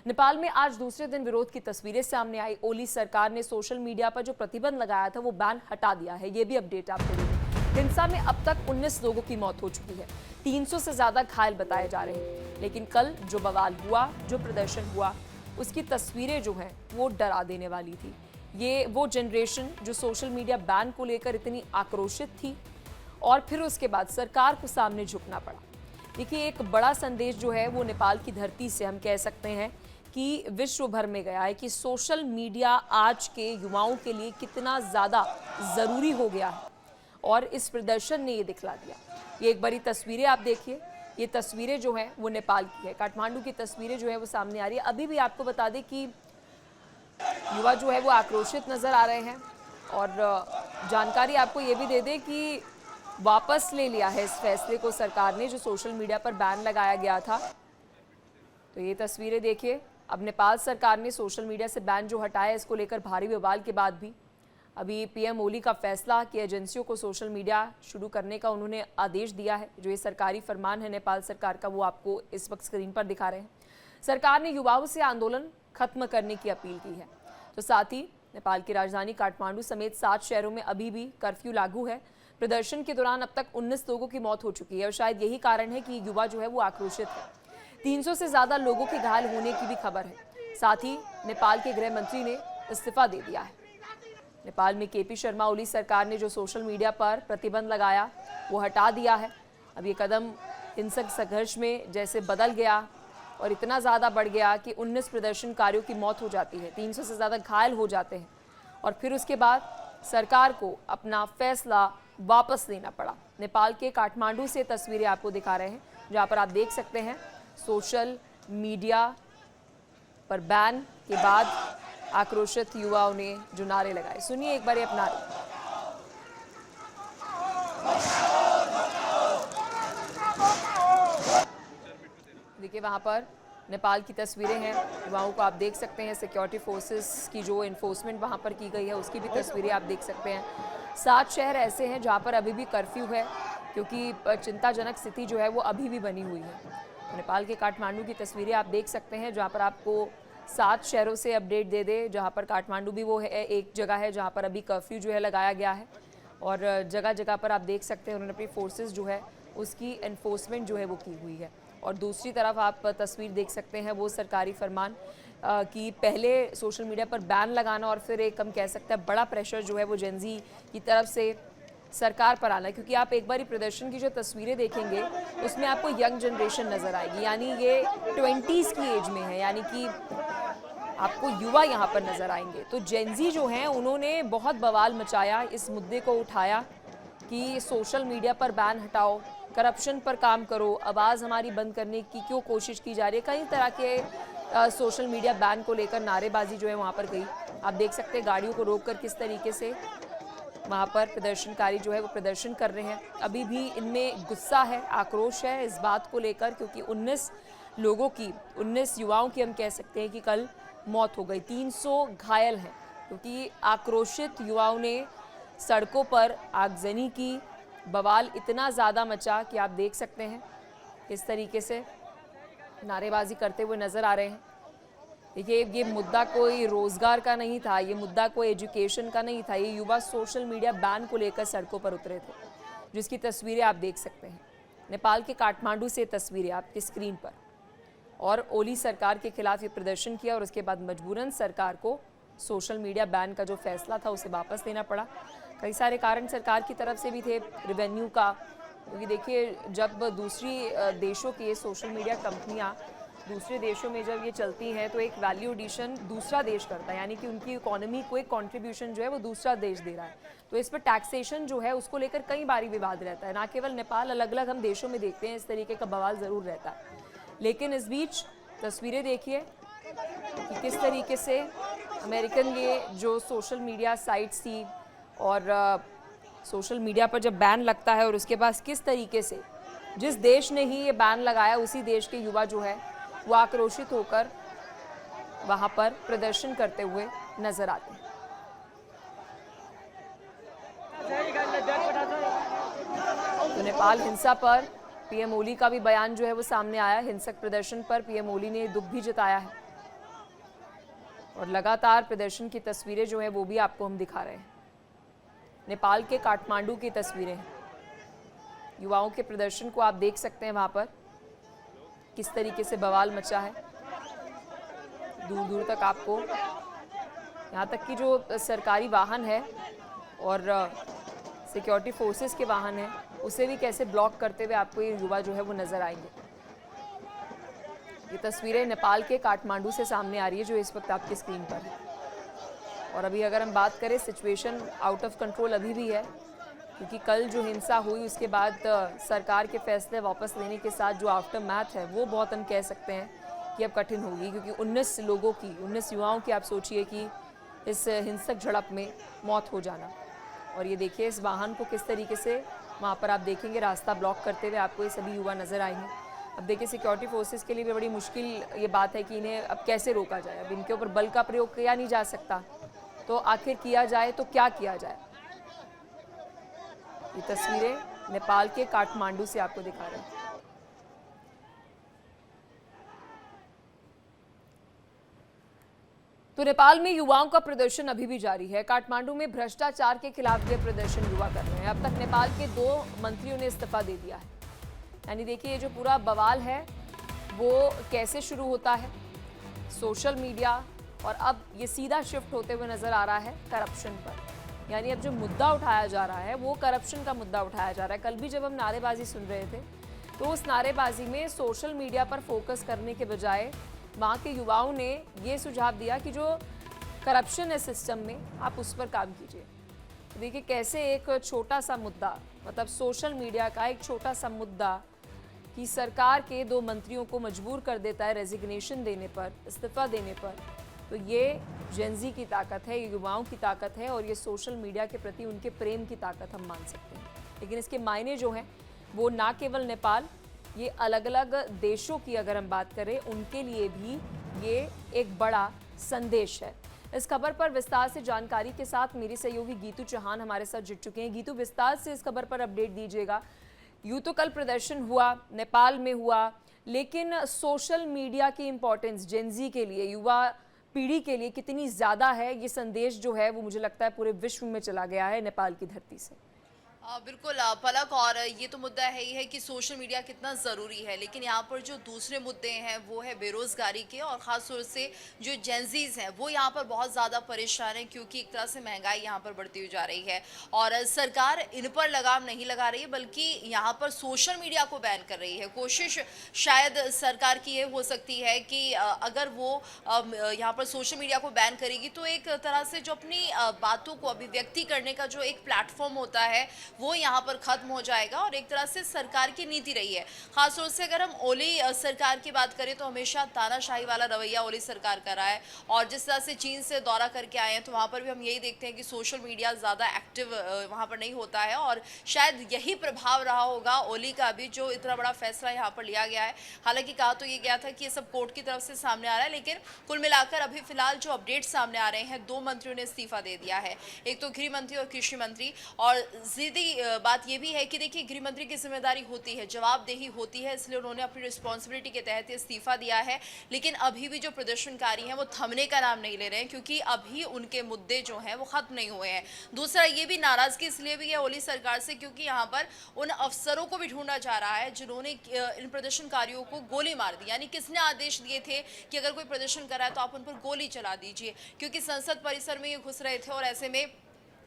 नेपाल में आज दूसरे दिन विरोध की तस्वीरें सामने आई। ओली सरकार ने सोशल मीडिया पर जो प्रतिबंध लगाया था वो बैन हटा दिया है। ये भी अपडेट आपको देंगे। हिंसा में अब तक 19 लोगों की मौत हो चुकी है, 300 से ज्यादा घायल बताए जा रहे हैं। लेकिन कल जो बवाल हुआ, जो प्रदर्शन हुआ, उसकी तस्वीरें जो हैं वो डरा देने वाली थी। ये वो जनरेशन जो सोशल मीडिया बैन को लेकर इतनी आक्रोशित थी और फिर उसके बाद सरकार को सामने झुकना पड़ा। देखिए, एक बड़ा संदेश जो है वो नेपाल की धरती से हम कह सकते हैं कि विश्व भर में गया है कि सोशल मीडिया आज के युवाओं के लिए कितना ज़्यादा ज़रूरी हो गया है और इस प्रदर्शन ने ये दिखला दिया। ये एक बड़ी तस्वीरें आप देखिए, ये तस्वीरें जो हैं वो नेपाल की है, काठमांडू की तस्वीरें जो है वो सामने आ रही है। अभी भी आपको बता दें कि युवा जो है वो आक्रोशित नज़र आ रहे हैं और जानकारी आपको ये भी दे दें कि वापस ले लिया है इस फैसले को सरकार ने, जो सोशल मीडिया पर बैन लगाया गया था। तो ये तस्वीरें देखिए, अब नेपाल सरकार ने सोशल मीडिया से बैन जो हटाया, इसको लेकर भारी बवाल के बाद भी अभी पीएम ओली का फैसला कि एजेंसियों को सोशल मीडिया शुरू करने का उन्होंने आदेश दिया है। जो ये सरकारी फरमान है नेपाल सरकार का, वो आपको इस वक्त स्क्रीन पर दिखा रहे हैं। सरकार ने युवाओं से आंदोलन खत्म करने की अपील की है। तो साथ ही नेपाल की राजधानी काठमांडू समेत 7 शहरों में अभी भी कर्फ्यू लागू है। प्रदर्शन के दौरान अब तक 19 लोगों की मौत हो चुकी है और शायद यही कारण है कि युवा जो है वो आक्रोशित है। 300 से ज्यादा लोगों के घायल होने की भी खबर है। साथ ही नेपाल के गृह मंत्री ने इस्तीफा दे दिया है। नेपाल में केपी शर्मा ओली सरकार ने जो सोशल मीडिया पर प्रतिबंध लगाया वो हटा दिया है। अब ये कदम हिंसक संघर्ष में जैसे बदल गया और इतना ज़्यादा बढ़ गया कि 19 प्रदर्शनकारियों की मौत हो जाती है, 300 से ज़्यादा घायल हो जाते हैं और फिर उसके बाद सरकार को अपना फैसला वापस लेना पड़ा। नेपाल के काठमांडू से तस्वीरें आपको दिखा रहे हैं, जहाँ पर आप देख सकते हैं सोशल मीडिया पर बैन के बाद आक्रोशित युवाओं ने जो नारे लगाए। सुनिए एक बार ये अपना नारे। देखिए, वहाँ पर नेपाल की तस्वीरें हैं, युवाओं को आप देख सकते हैं। सिक्योरिटी फोर्सेस की जो इन्फोर्समेंट वहाँ पर की गई है उसकी भी तस्वीरें आप देख सकते हैं। 7 शहर ऐसे हैं जहाँ पर अभी भी कर्फ्यू है, क्योंकि चिंताजनक स्थिति जो है वो अभी भी बनी हुई है। नेपाल के काठमांडू की तस्वीरें आप देख सकते हैं, जहाँ पर आपको 7 शहरों से अपडेट दे दे, जहाँ पर काठमांडू भी वो है, एक जगह है जहाँ पर अभी कर्फ्यू जो है लगाया गया है और जगह जगह पर आप देख सकते हैं उन्होंने अपनी फोर्सेस जो है उसकी एनफोर्समेंट जो है वो की हुई है। और दूसरी तरफ आप तस्वीर देख सकते हैं वो सरकारी फरमान कि पहले सोशल मीडिया पर बैन लगाना और फिर एक हम कह सकते हैं बड़ा प्रेशर जो है वो जेनजी की तरफ से सरकार पर आना। क्योंकि आप एक बार प्रदर्शन की जो तस्वीरें देखेंगे उसमें आपको यंग जनरेशन नज़र आएगी, यानी ये 20s की एज में है, यानी कि आपको युवा यहाँ पर नज़र आएंगे। तो जेनजी जो हैं उन्होंने बहुत बवाल मचाया, इस मुद्दे को उठाया कि सोशल मीडिया पर बैन हटाओ, करप्शन पर काम करो, आवाज़ हमारी बंद करने की क्यों कोशिश की जा रही है। कई तरह के सोशल मीडिया बैन को लेकर नारेबाजी जो है वहाँ पर गई। आप देख सकते हैं गाड़ियों को रोककर किस तरीके से वहाँ पर प्रदर्शनकारी जो है वो प्रदर्शन कर रहे हैं। अभी भी इनमें गुस्सा है, आक्रोश है इस बात को लेकर, क्योंकि 19 लोगों की, 19 युवाओं की हम कह सकते हैं कि कल मौत हो गई, 300 घायल हैं, क्योंकि आक्रोशित युवाओं ने सड़कों पर आगजनी की। बवाल इतना ज़्यादा मचा कि आप देख सकते हैं किस तरीके से नारेबाजी करते हुए नज़र आ रहे हैं। देखिए, ये मुद्दा कोई रोज़गार का नहीं था, ये मुद्दा कोई एजुकेशन का नहीं था, ये युवा सोशल मीडिया बैन को लेकर सड़कों पर उतरे थे, जिसकी तस्वीरें आप देख सकते हैं। नेपाल के काठमांडू से तस्वीरें आपकी स्क्रीन पर। और ओली सरकार के खिलाफ ये प्रदर्शन किया और उसके बाद मजबूरन सरकार को सोशल मीडिया बैन का जो फैसला था उसे वापस लेना पड़ा। कई सारे कारण सरकार की तरफ से भी थे, रेवेन्यू का, क्योंकि देखिए जब दूसरी देशों की सोशल मीडिया कंपनियां दूसरे देशों में जब ये चलती हैं तो एक वैल्यू एडिशन दूसरा देश करता है, यानी कि उनकी इकोनॉमी को एक कंट्रीब्यूशन जो है वो दूसरा देश दे रहा है। तो इस पर टैक्सेशन जो है उसको लेकर कई बारी विवाद रहता है, ना केवल नेपाल, अलग अलग हम देशों में देखते हैं इस तरीके का बवाल ज़रूर रहता है। लेकिन इस बीच तस्वीरें देखिए कि किस तरीके से अमेरिकन ये जो सोशल मीडिया साइट्स थी और सोशल मीडिया पर जब बैन लगता है और उसके बाद किस तरीके से जिस देश ने ही ये बैन लगाया उसी देश के युवा जो है वो आक्रोशित होकर वहाँ पर प्रदर्शन करते हुए नजर आते हैं। तो नेपाल हिंसा पर पीएम ओली का भी बयान जो है वो सामने आया। हिंसक प्रदर्शन पर पीएम ओली ने दुख भी जताया है और लगातार प्रदर्शन की तस्वीरें जो है वो भी आपको हम दिखा रहे हैं। नेपाल के काठमांडू की तस्वीरें हैं। युवाओं के प्रदर्शन को आप देख सकते हैं वहाँ पर किस तरीके से बवाल मचा है। दूर दूर तक आपको, यहाँ तक कि जो सरकारी वाहन है और सिक्योरिटी फोर्सेस के वाहन है उसे भी कैसे ब्लॉक करते हुए आपको ये युवा जो है वो नज़र आएंगे। ये तस्वीरें नेपाल के काठमांडू से सामने आ रही है जो इस वक्त आपकी स्क्रीन पर है। और अभी अगर हम बात करें, सिचुएशन आउट ऑफ कंट्रोल अभी भी है, क्योंकि कल जो हिंसा हुई उसके बाद सरकार के फैसले वापस लेने के साथ जो आफ्टर मैथ है वो बहुत हम कह सकते हैं कि अब कठिन होगी, क्योंकि 19 लोगों की, 19 युवाओं की आप सोचिए कि इस हिंसक झड़प में मौत हो जाना। और ये देखिए इस वाहन को किस तरीके से वहाँ पर आप देखेंगे रास्ता ब्लॉक करते हुए आपको ये सभी युवा नज़र आएंगे। अब देखिए सिक्योरिटी फोर्सेस के लिए भी बड़ी मुश्किल ये बात है कि इन्हें अब कैसे रोका जाए। अब इनके ऊपर बल का प्रयोग किया नहीं जा सकता, तो आखिर किया जाए तो क्या किया जाए। ये तस्वीरें नेपाल के काठमांडू से आपको दिखा रहे हैं। तो नेपाल में युवाओं का प्रदर्शन अभी भी जारी है। काठमांडू में भ्रष्टाचार के खिलाफ ये प्रदर्शन युवा कर रहे हैं। अब तक नेपाल के 2 मंत्रियों ने इस्तीफा दे दिया है। यानी देखिए ये जो पूरा बवाल है वो कैसे शुरू होता है, सोशल मीडिया, और अब ये सीधा शिफ्ट होते हुए नजर आ रहा है करप्शन पर। यानी अब जो मुद्दा उठाया जा रहा है वो करप्शन का मुद्दा उठाया जा रहा है। कल भी जब हम नारेबाजी सुन रहे थे तो उस नारेबाजी में सोशल मीडिया पर फोकस करने के बजाय वहाँ के युवाओं ने ये सुझाव दिया कि जो करप्शन है सिस्टम में आप उस पर काम कीजिए। देखिए कैसे एक छोटा सा मुद्दा, मतलब सोशल मीडिया का एक छोटा सा मुद्दा कि सरकार के 2 मंत्रियों को मजबूर कर देता है रेजिग्नेशन देने पर, इस्तीफा देने पर। तो ये जेनजी की ताकत है, ये युवाओं की ताकत है और ये सोशल मीडिया के प्रति उनके प्रेम की ताकत हम मान सकते हैं। लेकिन इसके मायने जो हैं वो ना केवल नेपाल, ये अलग अलग देशों की अगर हम बात करें उनके लिए भी ये एक बड़ा संदेश है। इस खबर पर विस्तार से जानकारी के साथ मेरी सहयोगी गीतू चौहान हमारे साथ जुड़ चुके हैं। गीतू, विस्तार से इस खबर पर अपडेट दीजिएगा। यूँ तो कल प्रदर्शन हुआ, नेपाल में हुआ, लेकिन सोशल मीडिया की इम्पोर्टेंस जेनजी के लिए, युवा पीढ़ी के लिए कितनी ज़्यादा है, ये संदेश जो है वो मुझे लगता है पूरे विश्व में चला गया है नेपाल की धरती से। बिल्कुल पलक, और ये तो मुद्दा है ही है कि सोशल मीडिया कितना ज़रूरी है, लेकिन यहाँ पर जो दूसरे मुद्दे हैं वो है बेरोज़गारी के, और ख़ास तौर से जो जेनजीज़ हैं वो यहाँ पर बहुत ज़्यादा परेशान हैं, क्योंकि एक तरह से महंगाई यहाँ पर बढ़ती हुई जा रही है और सरकार इन पर लगाम नहीं लगा रही है, बल्कि यहाँ पर सोशल मीडिया को बैन कर रही है। कोशिश शायद सरकार की ये हो सकती है कि अगर वो यहाँ पर सोशल मीडिया को बैन करेगी तो एक तरह से जो अपनी बातों को अभिव्यक्ति करने का जो एक प्लेटफॉर्म होता है वो यहाँ पर खत्म हो जाएगा, और एक तरह से सरकार की नीति रही है। खासतौर से अगर हम ओली सरकार की बात करें तो हमेशा तानाशाही वाला रवैया ओली सरकार का रहा है, और जिस तरह से चीन से दौरा करके आए हैं तो वहाँ पर भी हम यही देखते हैं कि सोशल मीडिया ज़्यादा एक्टिव वहाँ पर नहीं होता है, और शायद यही प्रभाव रहा होगा ओली का भी, जो इतना बड़ा फैसला यहाँ पर लिया गया है। हालांकि कहा तो ये गया था कि ये सब कोर्ट की तरफ से सामने आ रहा है, लेकिन कुल मिलाकर अभी फिलहाल जो अपडेट सामने आ रहे हैं, 2 मंत्रियों ने इस्तीफा दे दिया है, एक तो गृह मंत्री और कृषि मंत्री। और सीधी बात यह भी है कि देखिए गृह मंत्री की जिम्मेदारी होती है, जवाबदेही होती है, इसलिए उन्होंने अपनी रिस्पॉन्सिबिलिटी के तहत इस्तीफा दिया है। लेकिन अभी भी जो प्रदर्शनकारी हैं वो थमने का नाम नहीं ले रहे हैं, क्योंकि अभी उनके मुद्दे जो हैं वो खत्म नहीं हुए हैं। दूसरा ये भी नाराजगी इसलिए भी है ओली सरकार से, क्योंकि यहाँ पर उन अफसरों को भी ढूंढा जा रहा है जिन्होंने इन प्रदर्शनकारियों को गोली मार दी। यानी किसने आदेश दिए थे कि अगर कोई प्रदर्शन कर रहा है तो आप उन पर गोली चला दीजिए, क्योंकि संसद परिसर में ये घुस रहे थे और ऐसे में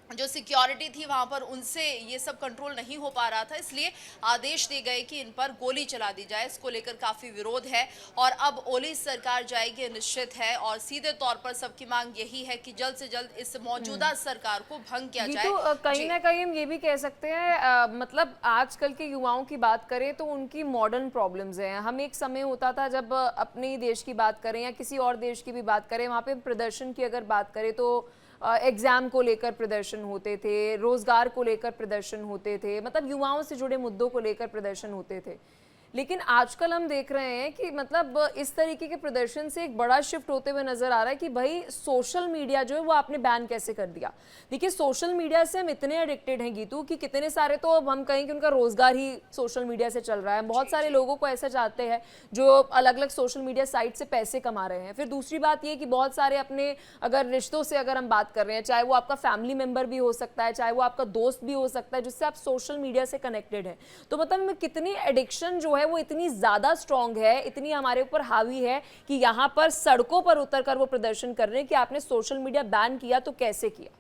जो सिक्योरिटी थी वहां पर उनसे ये सब कंट्रोल नहीं हो पा रहा था, इसलिए आदेश दिए गए कि इन पर गोली चला दी जाए। इसको लेकर काफी विरोध है और अब ओली सरकार जाएगी निश्चित है, और सीधे तौर पर सबकी मांग यही है कि जल्द से जल्द इस मौजूदा सरकार को भंग किया जाए। तो कहीं ना कहीं हम ये भी कह सकते हैं, मतलब आजकल के युवाओं की बात करें तो उनकी मॉडर्न प्रॉब्लम्स हैं। हम एक समय होता था जब अपने देश की बात करें या किसी और देश की भी बात करें, वहाँ पे प्रदर्शन की अगर बात करें तो एग्ज़ाम को लेकर प्रदर्शन होते थे, रोज़गार को लेकर प्रदर्शन होते थे, मतलब युवाओं से जुड़े मुद्दों को लेकर प्रदर्शन होते थे। लेकिन आजकल हम देख रहे हैं कि मतलब इस तरीके के प्रदर्शन से एक बड़ा शिफ्ट होते हुए नजर आ रहा है कि भाई सोशल मीडिया जो है वो आपने बैन कैसे कर दिया। देखिए सोशल मीडिया से हम इतने एडिक्टेड हैं गीतू कि कितने सारे, तो अब हम कहें कि उनका रोजगार ही सोशल मीडिया से चल रहा है। बहुत सारे लोगों को ऐसा चाहते हैं जो अलग अलग सोशल मीडिया साइट से पैसे कमा रहे हैं। फिर दूसरी बात ये कि बहुत सारे अपने अगर रिश्तों से अगर हम बात कर रहे हैं, चाहे वो आपका फैमिली मेंबर भी हो सकता है, चाहे वो आपका दोस्त भी हो सकता है, जिससे आप सोशल मीडिया से कनेक्टेड है। तो मतलब कितनी एडिक्शन जो है वो इतनी ज्यादा स्ट्रांग है, इतनी हमारे ऊपर हावी है कि यहाँ पर सड़कों पर उतरकर वो प्रदर्शन कर रहे हैं कि आपने सोशल मीडिया बैन किया तो कैसे किया।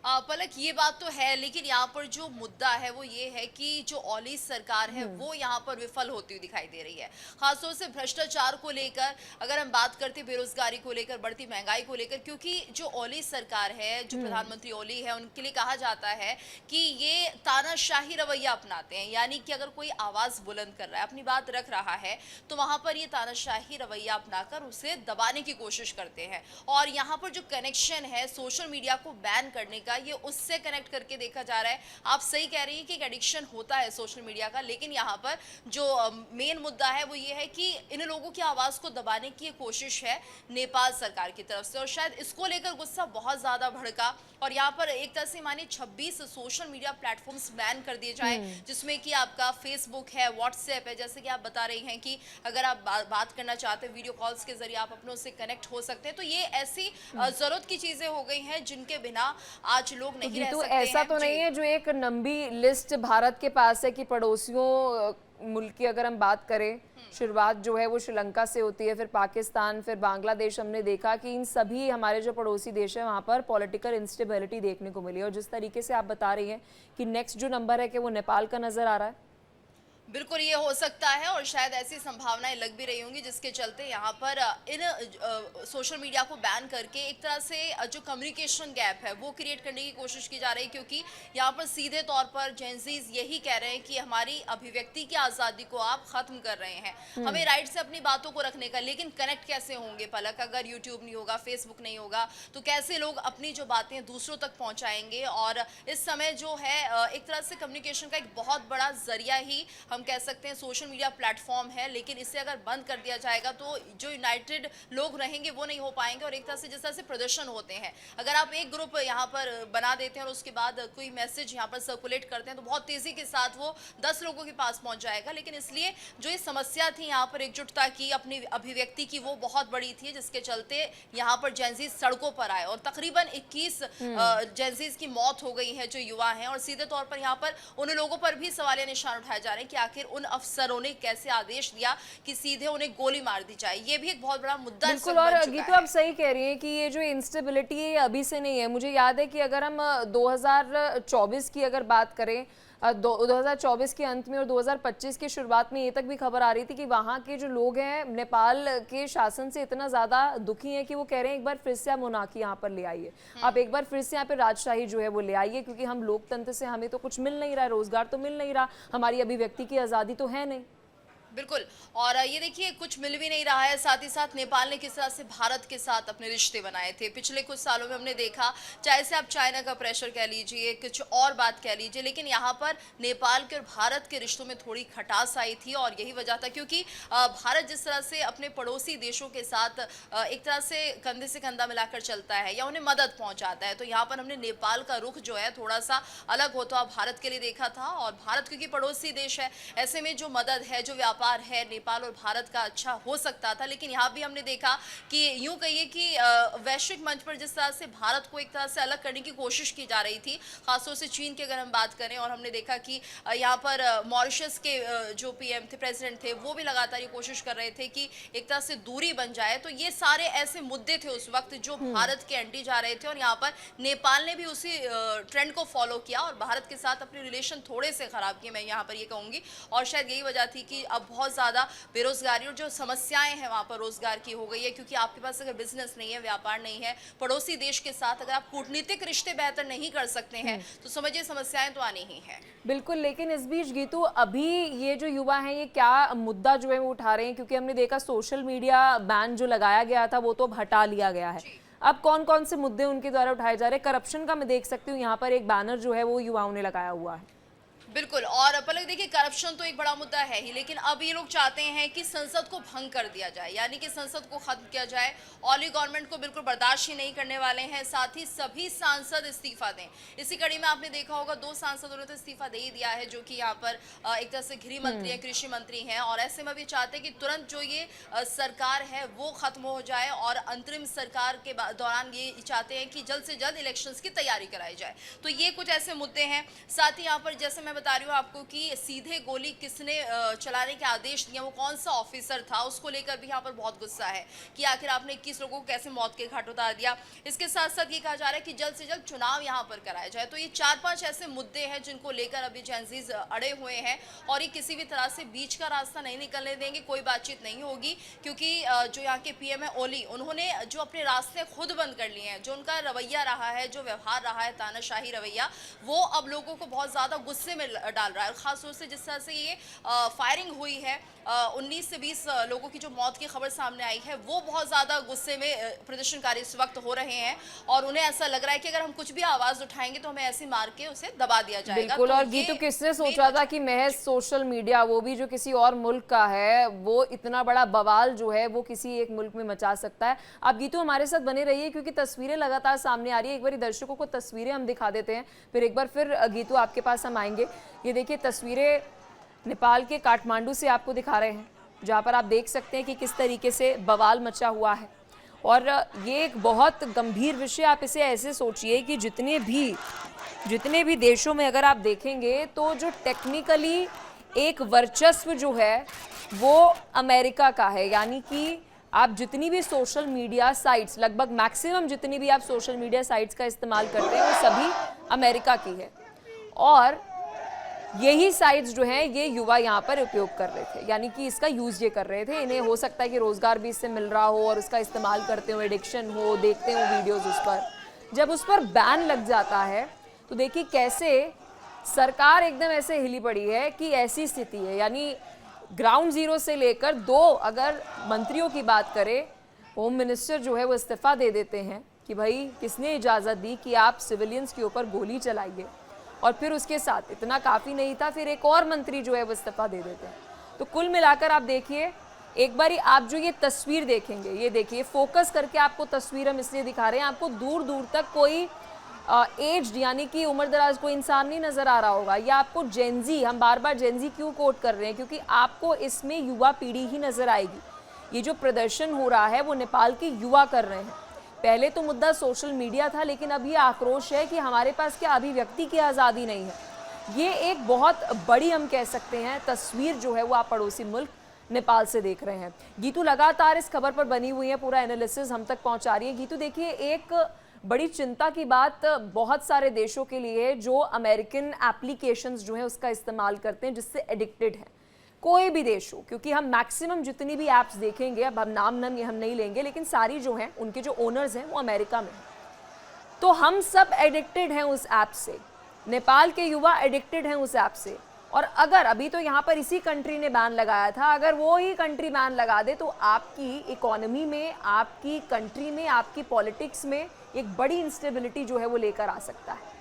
पलक ये बात तो है, लेकिन यहाँ पर जो मुद्दा है वो ये है कि जो ओली सरकार है वो यहाँ पर विफल होती हुई दिखाई दे रही है। खासतौर से भ्रष्टाचार को लेकर अगर हम बात करते हैं, बेरोजगारी को लेकर, बढ़ती महंगाई को लेकर, क्योंकि जो ओली सरकार है, जो प्रधानमंत्री ओली है, उनके लिए कहा जाता है कि ये तानाशाही रवैया अपनाते हैं। यानी कि अगर कोई आवाज बुलंद कर रहा है, अपनी बात रख रहा है, तो वहां पर ये तानाशाही रवैया अपनाकर उसे दबाने की कोशिश करते हैं। और यहाँ पर जो कनेक्शन है सोशल मीडिया को बैन करने का, ये उससे कनेक्ट करके देखा जा रहा है। आप सही कह रही हैं कि एक एडिक्शन होता है सोशल मीडिया का, लेकिन यहाँ पर जो मेन मुद्दा है वो ये है कि इन लोगों की आवाज को दबाने की कोशिश है नेपाल सरकार की तरफ से, और शायद इसको लेकर गुस्सा बहुत ज्यादा भड़का। और यहाँ पर एक तरह से मानिए 26 सोशल मीडिया प्लेटफॉर्म्स बैन कर दिए जाए, जिसमें कि आपका फेसबुक है, व्हाट्सएप है, जैसे कि आप बता रही हैं कि अगर आप बात करना चाहते हैं वीडियो कॉल्स के जरिए आप अपनों से कनेक्ट हो सकते हैं। तो ये ऐसी जरूरत की चीजें हो गई हैं जिनके बिना आज लोग नहीं रह तो सकते ऐसा हैं। तो नहीं है जो एक लंबी लिस्ट भारत के पास है कि पड़ोसियों मुल्क की अगर हम बात करें, शुरुआत जो है वो श्रीलंका से होती है, फिर पाकिस्तान, फिर बांग्लादेश। हमने देखा कि इन सभी हमारे जो पड़ोसी देश हैं वहाँ पर पॉलिटिकल इंस्टेबिलिटी देखने को मिली। और जिस तरीके से आप बता रही हैं कि नेक्स्ट जो नंबर है कि वो नेपाल का नजर आ रहा है। बिल्कुल ये हो सकता है, और शायद ऐसी संभावनाएं लग भी रही होंगी जिसके चलते यहाँ पर इन सोशल मीडिया को बैन करके एक तरह से जो कम्युनिकेशन गैप है वो क्रिएट करने की कोशिश की जा रही है। क्योंकि यहाँ पर सीधे तौर पर जेंजीज यही कह रहे हैं कि हमारी अभिव्यक्ति की आज़ादी को आप खत्म कर रहे हैं, हमें राइट से अपनी बातों को रखने का। लेकिन कनेक्ट कैसे होंगे पलक, अगर यूट्यूब नहीं होगा, फेसबुक नहीं होगा, तो कैसे लोग अपनी जो बातें दूसरों तक पहुँचाएंगे। और इस समय जो है एक तरह से कम्युनिकेशन का एक बहुत बड़ा जरिया ही हम कह सकते हैं सोशल मीडिया प्लेटफॉर्म है। लेकिन इसे अगर बंद कर दिया जाएगा तो जो यूनाइटेड लोग रहेंगे वो नहीं हो पाएंगे। और एक तरह से जिस तरह से प्रदर्शन होते हैं, अगर आप एक ग्रुप यहाँ पर बना देते हैं और उसके बाद कोई मैसेज यहाँ पर सर्कुलेट करते हैं तो बहुत तेजी के साथ वो 10 लोगों के पास पहुंच जाएगा। लेकिन इसलिए जो ये समस्या थी यहाँ पर एकजुटता की, अपनी अभिव्यक्ति की, वो बहुत बड़ी थी, जिसके चलते यहाँ पर जेंजीज सड़कों पर आए। और तकरीबन 21 जेंजीज की मौत हो गई है जो युवा हैं। और सीधे तौर पर यहाँ पर उन लोगों पर भी सवालिया निशान उठाए जा रहे हैं कि आखिर उन अफसरों ने कैसे आदेश दिया कि सीधे उन्हें गोली मार दी जाए। ये भी एक बहुत बड़ा मुद्दा बिल्कुल। और गीतू आप सही कह रही हैं कि ये जो इंस्टेबिलिटी है ये अभी से नहीं है। मुझे याद है कि अगर हम 2024 की अगर बात करें, 2024 के अंत में और 2025 की शुरुआत में ये तक भी खबर आ रही थी कि वहाँ के जो लोग हैं नेपाल के शासन से इतना ज़्यादा दुखी हैं कि वो कह रहे हैं एक बार फिर से आप मोनार्की यहाँ पर ले आइए, आप एक बार फिर से यहाँ पे राजशाही जो है वो ले आइए, क्योंकि हम लोकतंत्र से हमें तो कुछ मिल नहीं रहा है, रोजगार तो मिल नहीं रहा, हमारी अभिव्यक्ति की आज़ादी तो है नहीं। बिल्कुल। और ये देखिए कुछ मिल भी नहीं रहा है। साथ ही साथ नेपाल ने किस तरह से भारत के साथ अपने रिश्ते बनाए थे पिछले कुछ सालों में हमने देखा, चाहे से आप चाइना का प्रेशर कह लीजिए, कुछ और बात कह लीजिए, लेकिन यहाँ पर नेपाल के और भारत के रिश्तों में थोड़ी खटास आई थी। और यही वजह था क्योंकि भारत जिस तरह से अपने पड़ोसी देशों के साथ एक तरह से कंधे से कंधा मिलाकर चलता है या उन्हें मदद पहुंचाता है, तो यहाँ पर हमने नेपाल का रुख जो है थोड़ा सा अलग होता भारत के लिए देखा था। और भारत क्योंकि पड़ोसी देश है, ऐसे में जो मदद है, जो व्यापार है नेपाल और भारत का अच्छा हो सकता था। लेकिन यहाँ भी हमने देखा कि यूं कहिए कि वैश्विक मंच पर जिस तरह से भारत को एक तरह से अलग करने की कोशिश की जा रही थी, खासतौर से चीन की अगर हम बात करें, और हमने देखा कि यहाँ पर मॉरिशस के जो पीएम थे, प्रेसिडेंट थे, वो भी लगातार ये कोशिश कर रहे थे कि एक तरह से दूरी बन जाए। तो ये सारे ऐसे मुद्दे थे उस वक्त जो भारत के एंटी जा रहे थे, और यहाँ पर नेपाल ने भी उसी ट्रेंड को फॉलो किया और भारत के साथ अपने रिलेशन थोड़े से खराब किए, मैं यहाँ पर ये कहूँगी। और शायद यही वजह थी कि अब बहुत ज़्यादा बेरोजगारी और जो समस्याएं हैं वहाँ पर रोजगार की हो गई है, क्योंकि आपके पास अगर बिजनेस नहीं है, व्यापार नहीं है, पड़ोसी देश के साथ अगर आप कूटनीतिक रिश्ते बेहतर नहीं कर सकते हैं तो समझिए समस्याएं तो आनी ही है। बिल्कुल। लेकिन इस बीच गीतू अभी ये जो युवा हैं ये क्या मुद्दा जो है वो उठा रहे हैं, क्योंकि हमने देखा सोशल मीडिया बैन जो लगाया गया था वो तो अब हटा लिया गया है। अब कौन कौन से मुद्दे उनके द्वारा उठाए जा रहे हैं? करप्शन का मैं देख सकती हूँ यहाँ पर एक बैनर जो है वो युवाओं ने लगाया हुआ है। बिल्कुल। और पलक देखिए, करप्शन तो एक बड़ा मुद्दा है ही, लेकिन अब ये लोग चाहते हैं कि संसद को भंग कर दिया जाए, यानी कि संसद को खत्म किया जाए। ओली गवर्नमेंट को बिल्कुल बर्दाश्त ही नहीं करने वाले हैं, साथ ही सभी सांसद इस्तीफा दें। इसी कड़ी में आपने देखा होगा 2 सांसदों ने तो इस्तीफा दे ही दिया है, जो कि यहाँ पर एक तरह से गृह मंत्री हैं, कृषि मंत्री हैं, और ऐसे में भी चाहते हैं कि तुरंत जो ये सरकार है वो खत्म हो जाए, और अंतरिम सरकार के दौरान ये चाहते हैं कि जल्द से जल्द इलेक्शंस की तैयारी कराई जाए। तो ये कुछ ऐसे मुद्दे हैं। साथ ही यहाँ पर जैसे मैं बता रही हूँ आपको कि सीधे गोली किसने चलाने के आदेश दिए, वो कौन सा ऑफिसर था, उसको लेकर भी यहाँ पर बहुत गुस्सा है कि आखिर आपने 21 लोगों को कैसे मौत के घाट उतार दिया। इसके साथ साथ ये कहा जा रहा है कि जल्द से जल्द चुनाव यहाँ पर कराया जाए। तो ये 4-5 ऐसे मुद्दे हैं जिनको लेकर अभी जेंजीज अड़े हुए हैं, और ये किसी भी तरह से बीच का रास्ता नहीं निकलने देंगे, कोई बातचीत नहीं होगी, क्योंकि जो यहाँ के पीएम है ओली, उन्होंने जो अपने रास्ते खुद बंद कर लिए हैं। जो उनका रवैया रहा है, जो व्यवहार रहा है, तानाशाही रवैया, वो अब लोगों को बहुत ज्यादा गुस्से में डाल रहा है। खासतौर से जिस तरह से ये फायरिंग हुई है, 19 से 20 लोगों की जो मौत की खबर सामने आई है, वो बहुत ज़्यादा गुस्से में प्रदर्शनकारी इस वक्त हो रहे हैं, और उन्हें ऐसा लग रहा है कि अगर हम कुछ भी आवाज़ उठाएंगे तो हमें ऐसे मार के उसे दबा दिया जाएगा। बिल्कुल। तो और गीतू, किसने सोचा था कि महज सोशल मीडिया, वो भी जो किसी और मुल्क का है, वो इतना बड़ा बवाल जो है वो किसी एक मुल्क में मचा सकता है। आप गीतू हमारे साथ बने रहिए, क्योंकि तस्वीरें लगातार सामने आ रही है। एक बार दर्शकों को तस्वीरें हम दिखा देते हैं, फिर एक बार फिर गीतू आपके पास हम आएंगे। ये देखिए, तस्वीरें नेपाल के काठमांडू से आपको दिखा रहे हैं, जहाँ पर आप देख सकते हैं कि किस तरीके से बवाल मचा हुआ है। और ये एक बहुत गंभीर विषय, आप इसे ऐसे सोचिए कि जितने भी देशों में अगर आप देखेंगे तो जो टेक्निकली एक वर्चस्व जो है वो अमेरिका का है। यानी कि आप जितनी भी सोशल मीडिया साइट्स, लगभग मैक्सिमम जितनी भी आप सोशल मीडिया साइट्स का इस्तेमाल करते हैं, वो सभी अमेरिका की है। और यही साइट्स जो हैं ये युवा यहाँ पर उपयोग कर रहे थे, यानी कि इसका यूज़ ये कर रहे थे। इन्हें हो सकता है कि रोज़गार भी इससे मिल रहा हो, और उसका इस्तेमाल करते हो, एडिक्शन हो, देखते हो वीडियोस उस पर। जब उस पर बैन लग जाता है तो देखिए कैसे सरकार एकदम ऐसे हिली पड़ी है कि ऐसी स्थिति है। यानी ग्राउंड जीरो से लेकर 2 अगर मंत्रियों की बात करें, होम मिनिस्टर जो है वो इस्तीफा दे देते हैं कि भाई किसने इजाज़त दी कि आप सिविलियंस के ऊपर गोली चलाइए। और फिर उसके साथ इतना काफ़ी नहीं था, फिर एक और मंत्री जो है वो इस्तीफा दे देते हैं। तो कुल मिलाकर आप देखिए, एक बारी आप जो ये तस्वीर देखेंगे, ये देखिए, फोकस करके आपको तस्वीर हम इसलिए दिखा रहे हैं, आपको दूर दूर तक कोई एज्ड यानी कि उम्र दराज कोई इंसान नहीं नज़र आ रहा होगा, या आपको जेंजी, हम बार बार जेंजी क्यों कोट कर रहे हैं, क्योंकि आपको इसमें युवा पीढ़ी ही नज़र आएगी। ये जो प्रदर्शन हो रहा है वो नेपाल के युवा कर रहे हैं। पहले तो मुद्दा सोशल मीडिया था, लेकिन अब ये आक्रोश है कि हमारे पास क्या अभिव्यक्ति की आज़ादी नहीं है। ये एक बहुत बड़ी, हम कह सकते हैं, तस्वीर जो है वो आप पड़ोसी मुल्क नेपाल से देख रहे हैं। गीतू लगातार इस खबर पर बनी हुई है, पूरा एनालिसिस हम तक पहुंचा रही है। गीतू देखिए, एक बड़ी चिंता की बात बहुत सारे देशों के लिए जो अमेरिकन एप्लीकेशंस जो है उसका इस्तेमाल करते हैं, जिससे एडिक्टेड हैं, कोई भी देश हो, क्योंकि हम मैक्सिमम जितनी भी ऐप्स देखेंगे, अब हम नाम हम नहीं लेंगे, लेकिन सारी जो हैं उनके जो ओनर्स हैं वो अमेरिका में हैं। तो हम सब एडिक्टेड हैं उस ऐप से, नेपाल के युवा एडिक्टेड हैं उस ऐप से। और अगर अभी तो यहाँ पर इसी कंट्री ने बैन लगाया था, अगर वो ही कंट्री बैन लगा दे तो आपकी इकोनॉमी में, आपकी कंट्री में, आपकी पॉलिटिक्स में एक बड़ी इंस्टेबिलिटी जो है वो लेकर आ सकता है।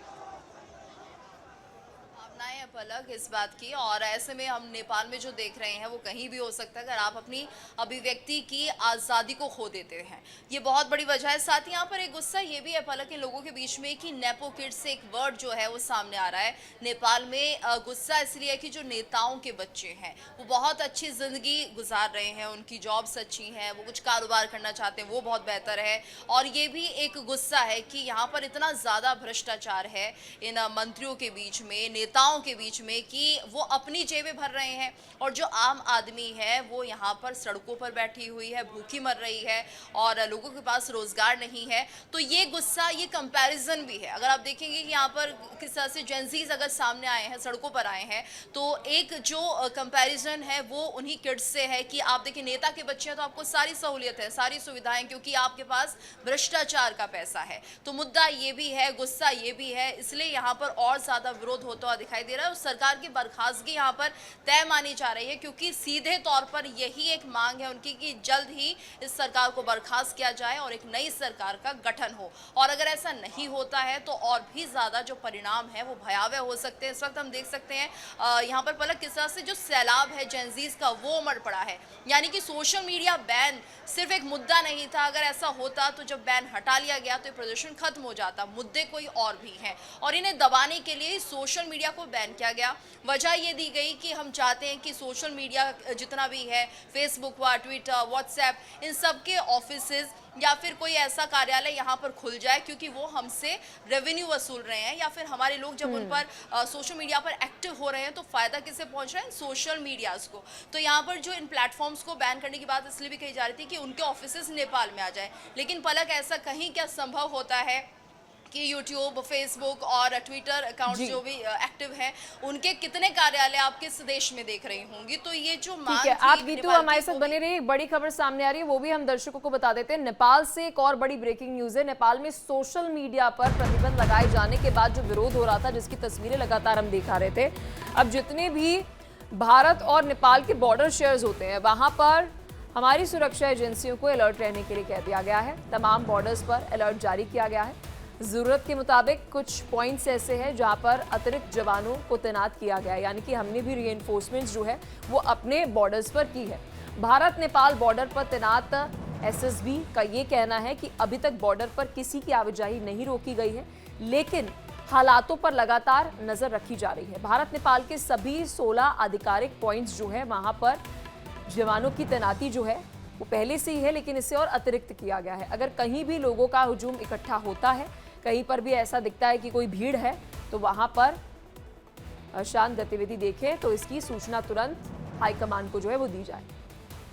अलग इस बात की, और ऐसे में हम नेपाल में जो देख रहे हैं वो कहीं भी हो सकता है अगर आप अपनी अभिव्यक्ति की आज़ादी को खो देते हैं। ये बहुत बड़ी वजह है। साथ ही यहाँ पर एक गुस्सा ये भी है पलक इन लोगों के बीच में कि नेपो किड्स से एक वर्ड जो है वो सामने आ रहा है नेपाल में। गुस्सा इसलिए है कि जो नेताओं के बच्चे हैं वो बहुत अच्छी ज़िंदगी गुजार रहे हैं, उनकी जॉब्स अच्छी हैं, वो कुछ कारोबार करना चाहते हैं, वो बहुत बेहतर है। और ये भी एक गुस्सा है कि यहाँ पर इतना ज़्यादा भ्रष्टाचार है इन मंत्रियों के बीच में, नेताओं के बीच में, कि वो अपनी जेबें भर रहे हैं, और जो आम आदमी है वो यहाँ पर सड़कों पर बैठी हुई है, भूखी मर रही है, और लोगों के पास रोजगार नहीं है। तो ये गुस्सा, ये कंपैरिजन भी है। अगर आप देखेंगे कि यहाँ पर किस तरह से जेंजीज अगर सामने आए हैं, सड़कों पर आए हैं, तो एक जो कंपैरिजन है वो उन्हीं किड्स से है कि आप देखिए नेता के बच्चे हैं तो आपको सारी सहूलियत है, सारी सुविधाएं, क्योंकि आपके पास भ्रष्टाचार का पैसा है। तो मुद्दा ये भी है, गुस्सा ये भी है, इसलिए यहाँ पर और ज्यादा विरोध होता हुआ दिखाई दे रहा है। सरकार की बर्खास्तगी यहाँ पर तय मानी जा रही है, क्योंकि सीधे तौर पर यही एक मांग है उनकी कि जल्द ही इस सरकार को बर्खास्त किया जाए और एक नई सरकार का गठन हो। और अगर ऐसा नहीं होता है तो और भी ज्यादा जो परिणाम है वो भयावह हो सकते हैं। इस वक्त हम देख सकते हैं यहाँ पर पलक किस तरह से जो सैलाब है जेनजीज का वो उमड़ पड़ा है। यानी कि सोशल मीडिया बैन सिर्फ एक मुद्दा नहीं था, अगर ऐसा होता तो जब बैन हटा लिया गया तो ये प्रदर्शन खत्म हो जाता। मुद्दे कोई और भी हैं और इन्हें दबाने के लिए सोशल मीडिया को बैन किया गया। वजह ये दी गई कि हम चाहते हैं कि सोशल मीडिया जितना भी है, फेसबुक हुआ, ट्विटर, व्हाट्सएप, इन सब के ऑफिसेज या फिर कोई ऐसा कार्यालय यहाँ पर खुल जाए, क्योंकि वो हमसे रेवेन्यू वसूल रहे हैं, या फिर हमारे लोग जब उन पर सोशल मीडिया पर एक्टिव हो रहे हैं तो फायदा किसे पहुंच रहा है? सोशल मीडियाज को। तो यहाँ पर जो इन प्लेटफॉर्म्स को बैन करने की बात इसलिए भी कही जा रही थी कि उनके ऑफिसेज नेपाल में आ जाए। लेकिन पलक ऐसा कहीं क्या संभव होता है कि यूट्यूब, फेसबुक और ट्विटर अकाउंट जो भी एक्टिव हैं, उनके कितने कार्यालय आप किस देश में देख रही होंगी? तो ये जो मांग ठीक है, आप थी वीटू हमारे साथ बने रहिए। एक बड़ी खबर सामने आ रही है, वो भी हम दर्शकों को बता देते हैं। नेपाल से एक और बड़ी ब्रेकिंग न्यूज है। नेपाल में सोशल मीडिया पर प्रतिबंध लगाए जाने के बाद जो विरोध हो रहा था, जिसकी तस्वीरें लगातार हम दिखा रहे थे, अब जितने भी भारत और नेपाल के बॉर्डर शेयर्स होते हैं वहां पर हमारी सुरक्षा एजेंसियों को अलर्ट रहने के लिए कह दिया गया है। तमाम बॉर्डर्स पर अलर्ट जारी किया गया है। जरूरत के मुताबिक कुछ पॉइंट्स ऐसे हैं जहां पर अतिरिक्त जवानों को तैनात किया गया है, यानी कि हमने भी रीइंफोर्समेंट जो है वो अपने बॉर्डर्स पर की है। भारत नेपाल बॉर्डर पर तैनात एसएसबी का ये कहना है कि अभी तक बॉर्डर पर किसी की आवाजाही नहीं रोकी गई है, लेकिन हालातों पर लगातार नजर रखी जा रही है। भारत नेपाल के सभी 16 आधिकारिक पॉइंट्स जो है वहां पर जवानों की तैनाती जो है वो पहले से ही है, लेकिन इसे और अतिरिक्त किया गया है। अगर कहीं भी लोगों का हुजूम इकट्ठा होता है, कहीं पर भी ऐसा दिखता है कि कोई भीड़ है, तो वहां पर अशांत गतिविधि देखें तो इसकी सूचना तुरंत हाईकमान को जो है वो दी जाए।